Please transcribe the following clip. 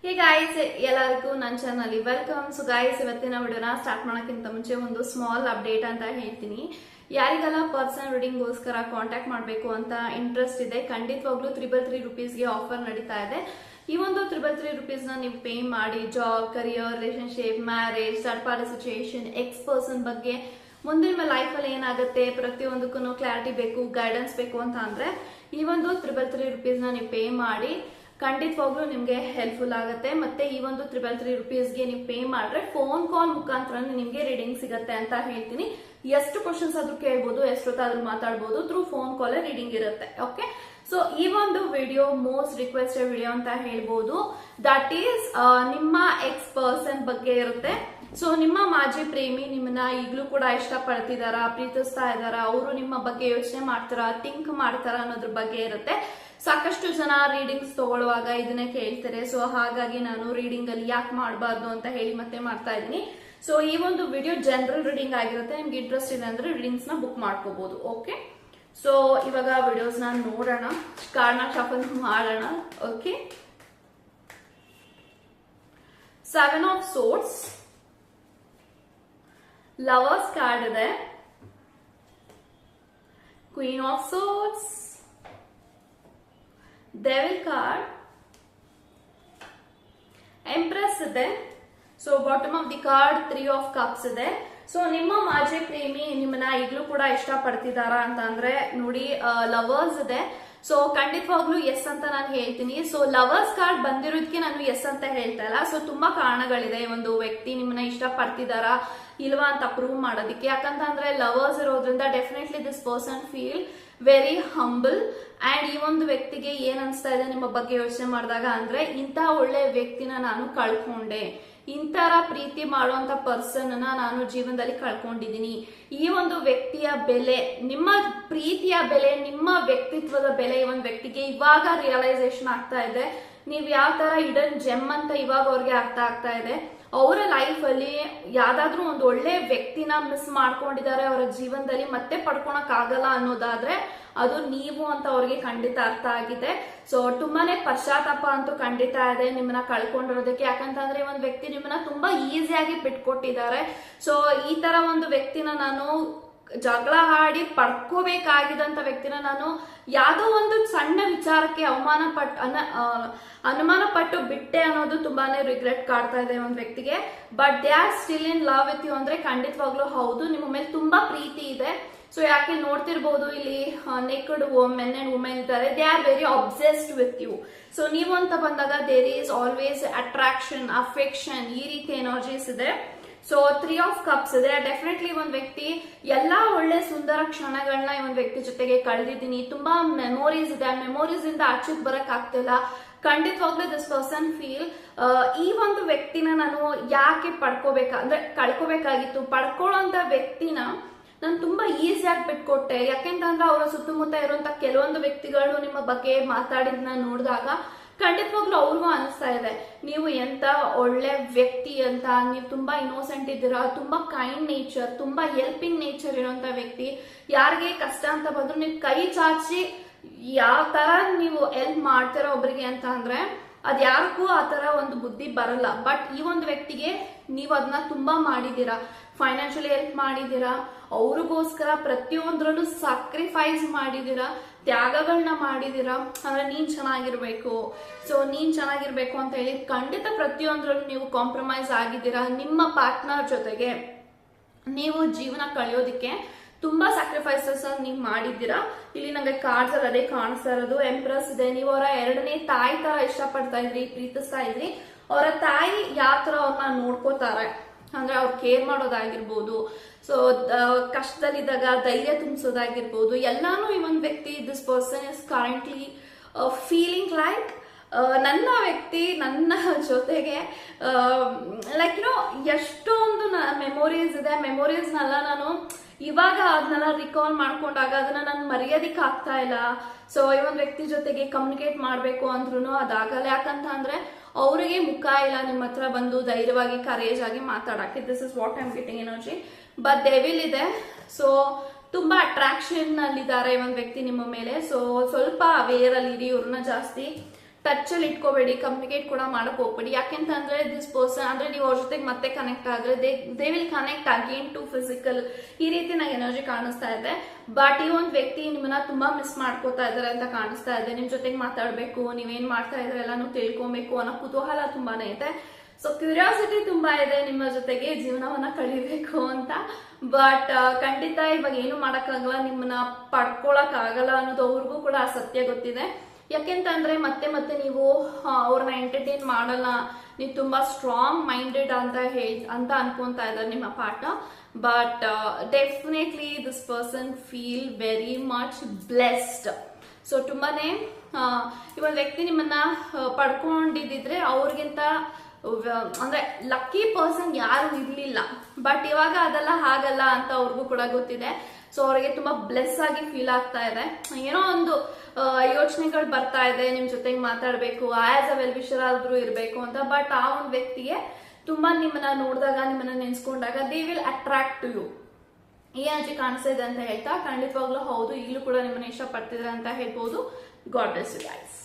Hey guys, ಎಲ್ಲರಿಗೂ ನನ್ನ channel welcome. So guys, ಇವತ್ತಿನ ವಿಡಿಯೋನ ಸ್ಟಾರ್ಟ್ ಮಾಡೋಕ್ಕಿಂತ ಮುಂಚೆ ಒಂದು ಸ್ಮಾಲ್ ಅಪ್ಡೇಟ್ ಅಂತ ಹೇಳ್ತೀನಿ. ಯಾರಿಗೆಲ್ಲ ಪರ್ಸನಲ್ ರೀಡಿಂಗ್ಗೋಸ್ಕರ ಕಾಂಟ್ಯಾಕ್ಟ್ ಮಾಡಬೇಕು ಅಂತ ಇಂಟ್ರೆಸ್ಟ್ ಇದೆ, ಖಂಡಿತವಾಗ್ಲೂ 333 ರುಪೀಸ್ಗೆ ಆಫರ್ ನಡೀತಾ ಇದೆ. ಈ ಒಂದು 333 ರುಪೀಸ್ನ ನೀವು ಪೇ ಮಾಡಿ job, career, relationship, marriage, third party situation, ex person ಬಗ್ಗೆ ಮುಂದಿನ ಲೈಫಲ್ಲಿ ಏನಾಗುತ್ತೆ ಪ್ರತಿಯೊಂದಕ್ಕೂ ಕ್ಲಾರಿಟಿ ಬೇಕು, ಗೈಡೆನ್ಸ್ ಬೇಕು ಅಂತ ಅಂದ್ರೆ ಈ ಒಂದು 333 ರುಪೀಸ್ನ ನೀವು ಪೇ ಮಾಡಿ ಖಂಡಿತವಾಗ್ಲೂ ನಿಮ್ಗೆ ಹೆಲ್ಪ್ಫುಲ್ ಆಗುತ್ತೆ. ಮತ್ತೆ ಈ ಒಂದು 333 ರುಪೀಸ್ಗೆ ನೀವು ಪೇ ಮಾಡಿದ್ರೆ ಫೋನ್ ಕಾಲ್ ಮುಖಾಂತರ ನಿಮ್ಗೆ ರೀಡಿಂಗ್ ಸಿಗುತ್ತೆ ಅಂತ ಹೇಳ್ತೀನಿ. ಎಷ್ಟು ಕ್ವಶನ್ಸ್ ಆದ್ರೂ ಕೇಳ್ಬೋದು, ಎಷ್ಟೊತ್ತಾದ್ರೂ ಮಾತಾಡ್ಬೋದು, ಥ್ರೂ ಫೋನ್ ಕಾಲ್ ರೀಡಿಂಗ್ ಇರುತ್ತೆ. ಓಕೆ, ಸೊ ಈ ಒಂದು ವಿಡಿಯೋ ಮೋಸ್ಟ್ ರಿಕ್ವೆಸ್ಟೆಡ್ ವಿಡಿಯೋ ಅಂತ ಹೇಳ್ಬೋದು. ದಟ್ ಈಸ್ ನಿಮ್ಮ ಎಕ್ಸ್ ಪರ್ಸನ್ ಬಗ್ಗೆ ಇರುತ್ತೆ. ಸೊ ನಿಮ್ಮ ಮಾಜಿ ಪ್ರೇಮಿ ನಿಮ್ಮನ್ನ ಈಗಲೂ ಕೂಡ ಇಷ್ಟ ಪಡ್ತಿದಾರ, ಪ್ರೀತಿಸ್ತಾ ಇದಾರ, ಅವರು ನಿಮ್ಮ ಬಗ್ಗೆ ಯೋಚನೆ ಮಾಡ್ತಾರ, ಥಿಂಕ್ ಮಾಡ್ತಾರ ಅನ್ನೋದ್ರ ಬಗ್ಗೆ ಇರುತ್ತೆ. ಸಾಕಷ್ಟು ಜನ ರೀಡಿಂಗ್ಸ್ ತಗೊಳ್ಳುವಾಗ ಇದನ್ನೇ ಕೇಳ್ತಾರೆ. ಸೊ ಹಾಗಾಗಿ ನಾನು ರೀಡಿಂಗ್ ಅಲ್ಲಿ ಯಾಕೆ ಮಾಡಬಾರ್ದು ಅಂತ ಹೇಳಿ ಮತ್ತೆ ಮಾಡ್ತಾ ಇದ್ದೀನಿ. ಸೊ ಈ ಒಂದು ವಿಡಿಯೋ ಜನರಲ್ ರೀಡಿಂಗ್ ಆಗಿರುತ್ತೆ. ನಿಮ್ಗೆ ಇಂಟ್ರೆಸ್ಟ್ ಇದೆ ಅಂದ್ರೆ ರೀಡಿಂಗ್ಸ್ ನ ಬುಕ್ ಮಾಡ್ಕೋಬಹುದು. ಓಕೆ, ಸೊ ಇವಾಗ ವಿಡಿಯೋಸ್ ನ ನೋಡೋಣ, ಕಾರ್ಡ್ನ ಶಫಲ್ ಮಾಡೋಣ. Okay, 7 of swords, lovers card ಇದೆ, queen of swords, devil card, empress ಇದೆ. So bottom of the card 3 of cups ಇದೆ. ಸೊ ನಿಮ್ಮ ಮಾಜಿ ಪ್ರೇಮಿ ನಿಮ್ಮನ್ನ ಈಗಲೂ ಕೂಡ ಇಷ್ಟ ಪಡ್ತಿದಾರ ಅಂತ ಅಂದ್ರೆ ನೋಡಿ, ಲವರ್ಸ್ ಇದೆ. ಸೊ ಖಂಡಿತವಾಗ್ಲೂ ಎಸ್ ಅಂತ ನಾನು ಹೇಳ್ತೀನಿ. ಸೊ ಲವರ್ಸ್ ಕಾರ್ಡ್ ಬಂದಿರೋದಕ್ಕೆ ನಾನು ಎಸ್ ಅಂತ ಹೇಳ್ತಾ ಇಲ್ಲ. ಸೊ ತುಂಬಾ ಕಾರಣಗಳಿದೆ ಒಂದು ವ್ಯಕ್ತಿ ನಿಮ್ಮನ್ನ ಇಷ್ಟ ಪಡ್ತಿದಾರ ಇಲ್ವಾ ಅಂತ ಪ್ರೂವ್ ಮಾಡೋದಕ್ಕೆ. ಯಾಕಂತಂದ್ರೆ ಲವರ್ಸ್ ಇರೋದ್ರಿಂದ definitely this person feel very humble. And ಈ ಒಂದು ವ್ಯಕ್ತಿಗೆ ಏನ್ ಅನ್ಸ್ತಾ ಇದೆ ನಿಮ್ಮ ಬಗ್ಗೆ ಯೋಚನೆ ಮಾಡಿದಾಗ ಅಂದ್ರೆ, ಇಂಥ ಒಳ್ಳೆ ವ್ಯಕ್ತಿನ ನಾನು ಕಳ್ಕೊಂಡೆ, ಇಂತರ ಪ್ರೀತಿ ಮಾಡುವಂತ ಪರ್ಸನ್ ನಾನು ಜೀವನದಲ್ಲಿ ಕಳ್ಕೊಂಡಿದ್ದೀನಿ. ಈ ಒಂದು ವ್ಯಕ್ತಿಯ ಬೆಲೆ, ನಿಮ್ಮ ಪ್ರೀತಿಯ ಬೆಲೆ, ನಿಮ್ಮ ವ್ಯಕ್ತಿತ್ವದ ಬೆಲೆ ಈ ಒಂದು ವ್ಯಕ್ತಿಗೆ ಇವಾಗ ರಿಯಲೈಸೇಷನ್ ಆಗ್ತಾ ಇದೆ. ನೀವ್ ಯಾವ ತರ ಇಡನ್ ಜೆಮ್ ಅಂತ ಇವಾಗ ಅವ್ರಿಗೆ ಅರ್ಥ ಆಗ್ತಾ ಇದೆ. ಅವರ ಲೈಫ್ ಅಲ್ಲಿ ಯಾವ್ದಾದ್ರು ಒಂದು ಒಳ್ಳೆ ವ್ಯಕ್ತಿನ ಮಿಸ್ ಮಾಡ್ಕೊಂಡಿದ್ದಾರೆ ಅವರ ಜೀವನದಲ್ಲಿ, ಮತ್ತೆ ಪಡ್ಕೊಳಕ್ ಆಗಲ್ಲ ಅನ್ನೋದಾದ್ರೆ ಅದು ನೀವು ಅಂತ ಅವ್ರಿಗೆ ಖಂಡಿತ ಅರ್ಥ ಆಗಿದೆ. ಸೊ ತುಂಬಾನೇ ಪಶ್ಚಾತ್ತಾಪ ಅಂತೂ ಖಂಡಿತ ಇದೆ ನಿಮ್ಮನ್ನ ಕಳ್ಕೊಂಡಿರೋದಕ್ಕೆ. ಯಾಕಂತಂದ್ರೆ ಒಂದು ವ್ಯಕ್ತಿ ನಿಮ್ಮನ್ನ ತುಂಬಾ ಈಸಿಯಾಗಿ ಬಿಟ್ಕೊಟ್ಟಿದ್ದಾರೆ. ಸೊ ಈ ತರ ಒಂದು ವ್ಯಕ್ತಿನ ನಾನು ಜಗಳ ಆಡಿ ಪಡ್ಕೋಬೇಕಾಗಿದಂತ ವ್ಯಕ್ತಿನ ನಾನು ಯಾವ್ದೋ ಒಂದು ಸಣ್ಣ ವಿಚಾರಕ್ಕೆ ಅನುಮಾನ ಪಟ್ಟು ಬಿಟ್ಟೆ ಅನ್ನೋದು ತುಂಬಾನೇ ರಿಗ್ರೆಟ್ ಕಾಡ್ತಾ ಇದೆ ಒಂದು ವ್ಯಕ್ತಿಗೆ. But they are still in love with you ಅಂದ್ರೆ ಖಂಡಿತವಾಗ್ಲೂ ಹೌದು, ನಿಮ್ಮ ಮೇಲೆ ತುಂಬಾ ಪ್ರೀತಿ ಇದೆ. ಸೊ ಯಾಕೆ ನೋಡ್ತಿರ್ಬೋದು ಇಲ್ಲಿ ನೇಕೆಡ್ ಮೆನ್ ಅಂಡ್ ವುಮೆನ್ ಇದ್ದಾರೆ, they are very obsessed with you. So ನೀವು ಅಂತ ಬಂದಾಗ there is always attraction, affection, ಈ ರೀತಿ ಎನರ್ಜೀಸ್ ಇದೆ. ಸೊ 3 ಆಫ್ ಕಪ್ಸ್ ಇದೆ. ಡೆಫಿನೆಟ್ಲಿ ಒಂದ್ ವ್ಯಕ್ತಿ ಎಲ್ಲಾ ಒಳ್ಳೆ ಸುಂದರ ಕ್ಷಣಗಳನ್ನ ಈ ಒಂದ್ ವ್ಯಕ್ತಿ ಜೊತೆಗೆ ಕಳೆದಿದ್ದೀನಿ, ತುಂಬಾ ಮೆಮೊರೀಸ್ ಇದೆ. ಆ ಮೆಮೊರೀಸ್ ಇಂದ ಆಚೆಗೆ ಬರಕ್ ಆಗ್ತಿಲ್ಲ. ಖಂಡಿತವಾಗ್ಲೂ ದಿಸ್ ಪರ್ಸನ್ ಫೀಲ್ ಈ ಒಂದು ವ್ಯಕ್ತಿನ ನಾನು ಯಾಕೆ ಕಳ್ಕೋಬೇಕಾಗಿತ್ತು, ಪಡ್ಕೊಳ್ಳೋಂತ ವ್ಯಕ್ತಿನ ನಾನು ತುಂಬಾ ಈಸಿಯಾಗಿ ಬಿಟ್ಕೊಟ್ಟೆ. ಯಾಕೆಂತಂದ್ರೆ ಅವರ ಸುತ್ತಮುತ್ತ ಇರುವಂತ ಕೆಲವೊಂದು ವ್ಯಕ್ತಿಗಳು ನಿಮ್ಮ ಬಗ್ಗೆ ಮಾತಾಡಿದ್ನ ನೋಡಿದಾಗ ಖಂಡಿತವಾಗ್ಲೂ ಅವ್ರಿಗೂ ಅನಿಸ್ತಾ ಇದೆ ನೀವು ಎಂತ ಒಳ್ಳೆ ವ್ಯಕ್ತಿ ಅಂತ. ನೀವು ತುಂಬಾ ಇನ್ನೋಸೆಂಟ್ ಇದ್ದೀರಾ, ತುಂಬಾ ಕೈಂಡ್ ನೇಚರ್, ತುಂಬಾ ಹೆಲ್ಪಿಂಗ್ ನೇಚರ್ ಇರೋಂತ ವ್ಯಕ್ತಿ. ಯಾರಿಗೆ ಕಷ್ಟ ಅಂತ ಬಂದ್ರು ನೀವು ಕೈ ಚಾಚಿ ಯಾವ ತರ ನೀವು ಹೆಲ್ಪ್ ಮಾಡ್ತೀರಾ ಒಬ್ರಿಗೆ ಅಂತ ಅಂದ್ರೆ ಅದ್ ಯಾರಿಗೂ ಆ ತರ ಒಂದು ಬುದ್ಧಿ ಬರಲ್ಲ. ಬಟ್ ಈ ಒಂದು ವ್ಯಕ್ತಿಗೆ ನೀವು ಅದನ್ನ ತುಂಬಾ ಮಾಡಿದೀರಾ, ಫೈನಾನ್ಷಿಯಲಿ ಹೆಲ್ಪ್ ಮಾಡಿದೀರಾ, ಅವ್ರಿಗೋಸ್ಕರ ಪ್ರತಿಯೊಂದ್ರಲ್ಲೂ ಸ್ಯಾಕ್ರಿಫೈಸ್ ಮಾಡಿದೀರಾ, ತ್ಯಾಗಗಳನ್ನ ಮಾಡಿದೀರಾ. ಅಂದ್ರೆ ನೀನ್ ಚೆನ್ನಾಗಿರ್ಬೇಕು, ಸೊ ನೀನ್ ಚೆನ್ನಾಗಿರ್ಬೇಕು ಅಂತ ಹೇಳಿ ಖಂಡಿತ ಪ್ರತಿಯೊಂದ್ರಲ್ಲೂ ನೀವು ಕಾಂಪ್ರಮೈಸ್ ಆಗಿದ್ದೀರಾ. ನಿಮ್ಮ ಪಾರ್ಟ್ನರ್ ಜೊತೆಗೆ ನೀವು ಜೀವನ ಕಳೆಯೋದಿಕ್ಕೆ ತುಂಬಾ ಸ್ಯಾಕ್ರಿಫೈಸಸ್ ನೀವು ಮಾಡಿದ್ದೀರಾ. ಇಲ್ಲಿ ನಂಗೆ ಕಾರ್ಡ್ಸ್ ಅಲ್ಲಿ ಅದೇ ಕಾಣಿಸ್ತಾ ಇರೋದು. ಎಂಪ್ರೆಸ್ ಇದೆ. ನೀವು ಅವರ 2ನೇ ತಾಯಿ ತರ ಇಷ್ಟಪಡ್ತಾ ಇದ್ರಿ, ಪ್ರೀತಿಸ್ತಾ ಇದ್ರಿ. ಅವರ ತಾಯಿ ಯಾವ ತರ ಅವ್ರನ್ನ ನೋಡ್ಕೋತಾರೆ ಅಂದ್ರೆ ಅವ್ರು ಕೇರ್ ಮಾಡೋದಾಗಿರ್ಬೋದು, ಸೊ ಕಷ್ಟದಲ್ಲಿದ್ದಾಗ ಧೈರ್ಯ ತುಂಬಿಸೋದಾಗಿರ್ಬೋದು, ಎಲ್ಲಾನು ಈ ಒಂದು ವ್ಯಕ್ತಿ this person is currently feeling like ನನ್ನ ವ್ಯಕ್ತಿ ನನ್ನ ಜೊತೆಗೆ ಲೈಕ್ ಎಷ್ಟೊಂದು ಮೆಮೊರೀಸ್ ಇದೆ. ಮೆಮೊರೀಸ್ನೆಲ್ಲ ನಾನು ಇವಾಗ ಅದನ್ನೆಲ್ಲ ರಿಕಾಲ್ ಮಾಡ್ಕೊಂಡಾಗ ಅದನ್ನ ನಾನು ಮರೆಯೋದಿಕ್ ಆಗ್ತಾ ಇಲ್ಲ. ಸೊ ಈ ಒಂದು ವ್ಯಕ್ತಿ ಜೊತೆಗೆ ಕಮ್ಯುನಿಕೇಟ್ ಮಾಡ್ಬೇಕು ಅಂದ್ರೂ ಅದಾಗಲ್ಲ. ಯಾಕಂತ ಅಂದ್ರೆ ಅವರಿಗೆ ಮುಖ ಇಲ್ಲ ನಿಮ್ಮ ಹತ್ರ ಬಂದು ಧೈರ್ಯವಾಗಿ ಕರೇಜ್ ಆಗಿ ಮಾತಾಡಕ್ಕೆ. This is what I am getting energy. But devil ಇದೆ. ಸೊ ತುಂಬಾ ಅಟ್ರಾಕ್ಷನ್ ಅಲ್ಲಿದ್ದಾರೆ ಈ ಒಂದು ವ್ಯಕ್ತಿ ನಿಮ್ಮ ಮೇಲೆ. ಸೊ ಸ್ವಲ್ಪ ಅವೇರ್ ಅಲ್ಲಿ ಇರಿ, ಇವ್ರನ್ನ ಜಾಸ್ತಿ ಟಚ್ ಅಲ್ಲಿ ಇಟ್ಕೋಬೇಡಿ, ಕಮ್ಯುನಿಕೇಟ್ ಕೂಡ ಮಾಡಕ್ ಹೋಗ್ಬೇಡಿ. ಯಾಕೆಂತಂದ್ರೆ ದಿಸ್ ಪರ್ಸನ್ ಅಂದ್ರೆ ನೀವು ಅವ್ರ ಜೊತೆಗೆ ಮತ್ತೆ ಕನೆಕ್ಟ್ ಆದ್ರೆ they will connect again to physical, ಈ ರೀತಿ ನಂಗೆ ಎನರ್ಜಿ ಕಾಣಿಸ್ತಾ ಇದೆ. ಬಟ್ ಈ ಒಂದು ವ್ಯಕ್ತಿ ನಿಮ್ಮನ್ನ ತುಂಬಾ ಮಿಸ್ ಮಾಡ್ಕೋತಾ ಇದಾರೆ ಅಂತ ಕಾಣಿಸ್ತಾ ಇದೆ. ನಿಮ್ ಜೊತೆಗೆ ಮಾತಾಡ್ಬೇಕು, ನೀವೇನ್ ಮಾಡ್ತಾ ಇದ್ರೆ ಎಲ್ಲಾನು ತಿಳ್ಕೊಬೇಕು ಅನ್ನೋ ಕುತೂಹಲ ತುಂಬಾನೇ ಇದೆ. ಸೊ ಕ್ಯೂರಿಯಾಸಿಟಿ ತುಂಬಾ ಇದೆ ನಿಮ್ಮ ಜೊತೆಗೆ ಜೀವನವನ್ನ ಕಳಿಬೇಕು ಅಂತ. ಬಟ್ ಖಂಡಿತ ಇವಾಗ ಏನು ಮಾಡಕ್ಕಾಗಲ್ಲ, ನಿಮ್ಮನ್ನ ಪಡ್ಕೊಳಕ್ ಆಗಲ್ಲ ಅನ್ನೋದು ಅವ್ರಿಗೂ ಕೂಡ ಆ ಸತ್ಯ ಗೊತ್ತಿದೆ. ಯಾಕೆಂತಂದ್ರೆ ಮತ್ತೆ ಮತ್ತೆ ನೀವು ಅವ್ರನ್ನ ಎಂಟರ್ಟೈನ್ ಮಾಡಲ್ಲ, ನೀವು ತುಂಬಾ ಸ್ಟ್ರಾಂಗ್ ಮೈಂಡೆಡ್ ಅಂತ ಅನ್ಕೊಂತಾ ಇದ್ದಾರೆ ನಿಮ್ಮ partner. But definitely this person feel very much blessed. So ತುಂಬಾನೇ ಈ ಒಂದು ವ್ಯಕ್ತಿ ನಿಮ್ಮನ್ನ ಪಡ್ಕೊಂಡಿದ್ರೆ ಅವ್ರಿಗಿಂತ ಅಂದ್ರೆ ಲಕ್ಕಿ ಪರ್ಸನ್ ಯಾರು ಇರ್ಲಿಲ್ಲ. ಬಟ್ ಇವಾಗ ಅದೆಲ್ಲ ಹಾಗಲ್ಲ ಅಂತ ಅವ್ರಿಗೂ ಕೂಡ ಗೊತ್ತಿದೆ. ಸೊ ಅವರಿಗೆ ತುಂಬಾ ಬ್ಲೆಸ್ ಆಗಿ ಫೀಲ್ ಆಗ್ತಾ ಇದೆ. ಏನೋ ಒಂದು ಯೋಚನೆಗಳು ಬರ್ತಾ ಇದೆ, ನಿಮ್ ಜೊತೆಗೆ ಮಾತಾಡ್ಬೇಕು, ಆಸ್ ಅ ವೆಲ್ ವಿಷರ್ ಆದ್ರೂ ಇರ್ಬೇಕು ಅಂತ. ಬಟ್ ಆ ಒಂದು ವ್ಯಕ್ತಿಗೆ ತುಂಬಾ ನಿಮ್ಮನ್ನ ನೋಡಿದಾಗ, ನಿಮ್ಮನ್ನ ನೆನ್ಸ್ಕೊಂಡಾಗ they will attract to you, ಈ ಎನರ್ಜಿ ಕಾಣಿಸ್ತಾ ಇದೆ ಅಂತ ಹೇಳ್ತಾ ಖಂಡಿತವಾಗ್ಲೂ ಹೌದು, ಈಗಲೂ ಕೂಡ ನಿಮ್ಮನ್ನ ಇಷ್ಟ ಪಡ್ತಿದ್ರೆ ಅಂತ ಹೇಳ್ಬೋದು. God bless you guys.